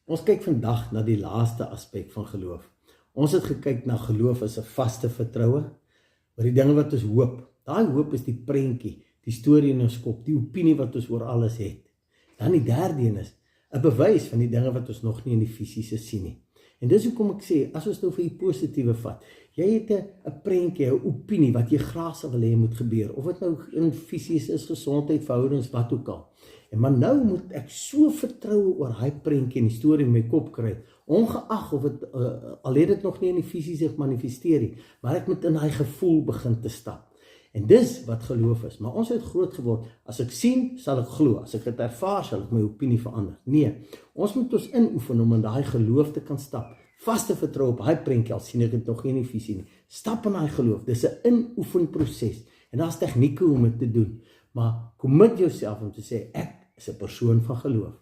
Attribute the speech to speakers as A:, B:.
A: Ons kyk vandag na die laaste aspek van geloof. Ons het gekyk na geloof as 'n vaste vertroue oor die dinge wat ons hoop. Daai hoop is die prentjie, die storie in ons kop, die opinie wat ons oor alles het. Dan die derde een is 'n bewys van die dinge wat ons nog nie in die fisiese sien nie. En dis hoekom ek sê, as ons nou vir die positiewe vat, jy het 'n prentjie, 'n opinie wat jy graag sal wil hê moet gebeur, of dit nou in fisies is, gesondheid, verhoudings, wat ook al. Maar nou moet ek so vertroue oor hy prentjie en die storie in my kop kry, ongeag of het, al het dit nog nie in die fisies zich manifesteer nie, maar ek moet in hy gevoel begin te stap. En dis wat geloof is, maar ons het groot geword, as ek sien, sal ek glo, as ek dit ervaar, sal ek my opinie verander. Nee, ons moet ons inoefen om in daai geloof te kan stap, vaste vertrou op hy prentjie, al sien ek dit nog nie in die visie nie, stap in daai geloof, dis 'n inoefenproses, en daar's tegnieke om dit te doen, maar commit jouself om te sê, ek is 'n persoon van geloof.